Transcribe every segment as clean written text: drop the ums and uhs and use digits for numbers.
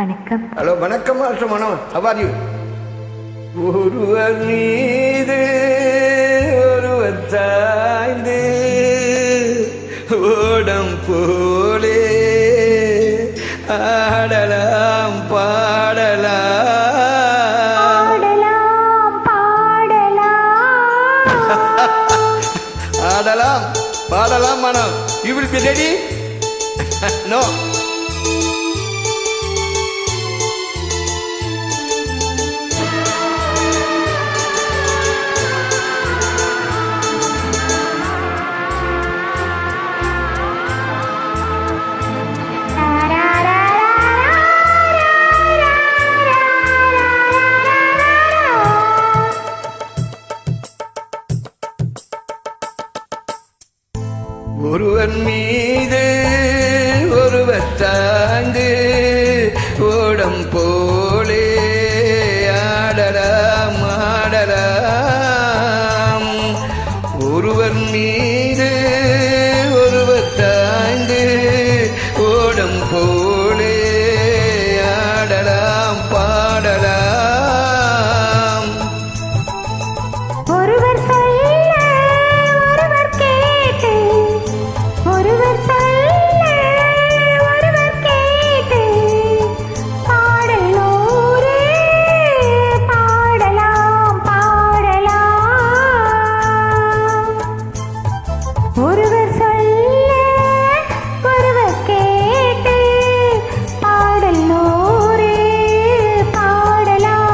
வணக்கம். ஹலோ வணக்கம் master Mano. How are you? ஒருவர் மீது ஒருவர் சாய்ந்து ஓடம் போலே ஆடலாம் பாடலாம் மனோ. You will be ready? No. ஒருவன் மீது ஒருவர் சாய்ந்து ஓடம் போலே ஆடலாம். ஒருவர் மீது ஒருவர் சாய்ந்து ஓடம் போலே ஆடலாம் பாடலாம். ஒருவர் சொல்ல ஒருவர் கேட்டு ஒருவர் சொல்ல ஒருவர் கேட்டு பாடல் நூறு பாடலாம். ஒருவர் சொல்ல ஒருவர் கேட்டு பாடல் நூறு பாடலாம்.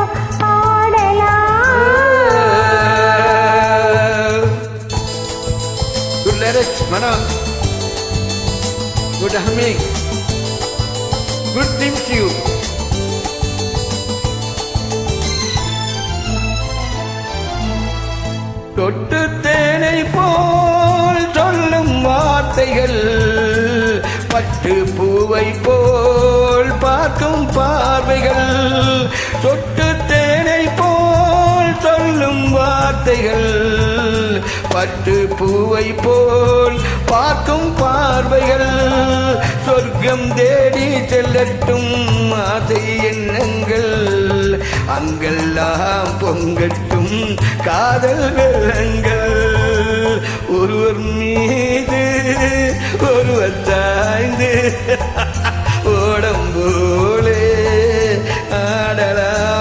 Good lyrics, Mano. Good humming. Good things to you. தொட்டு தேனை போல் சொல்லும் வார்த்தைகள் பட்டு பூவை போல் பார்க்கும் பார்வைகள். தொட்டு தேனை போல் சொல்லும் வார்த்தைகள் பட்டு பூவை போல் பார்க்கும் பார்வைகள். சொர்க்கம் தேடி செல்லட்டும் ஆசை எண்ணங்கள் அங்கெல்லாம் பொங்கட்டும் காதல் வெள்ளங்கள். ஒருவர் மீது ஒருவர் சாய்ந்து ஓடம் போலே ஆடலாம்.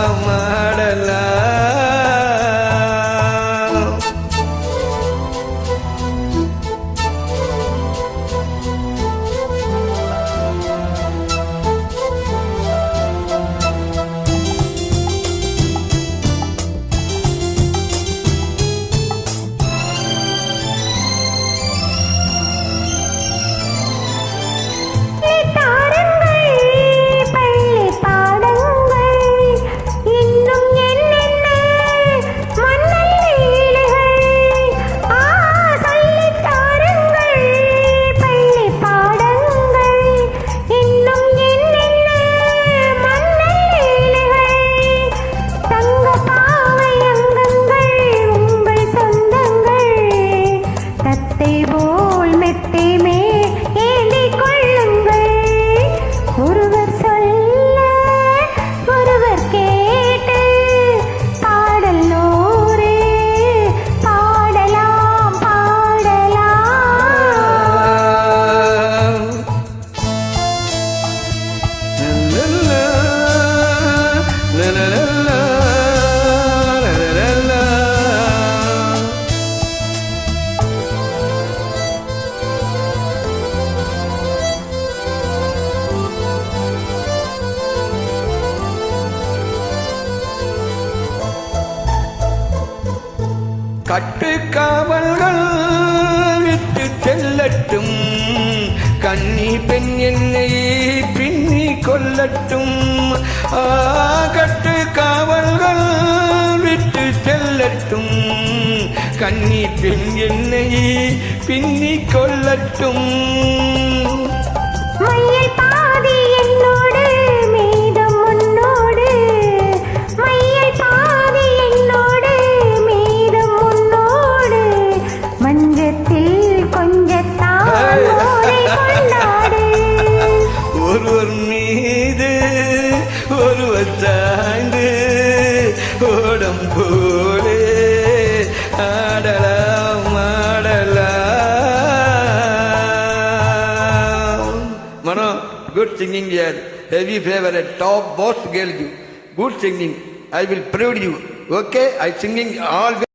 கட்டு காவல்கள் விட்டு செல்லட்டும் கன்னி பெண் என்னை பின்னி கொல்லட்டும். கட்டு காவல்கள் விட்டு செல்லட்டும் கன்னி பெண் என்னை பின்னி கொல்லட்டும். ஒருவர் மீது ஒருவர் சாய்ந்து ஓடம் போலே ஆடலாம் ஆடலாம். Mano, good singing here. Heavy favorite, top boss girl you. Good singing. I will prove you. Okay, I singing all.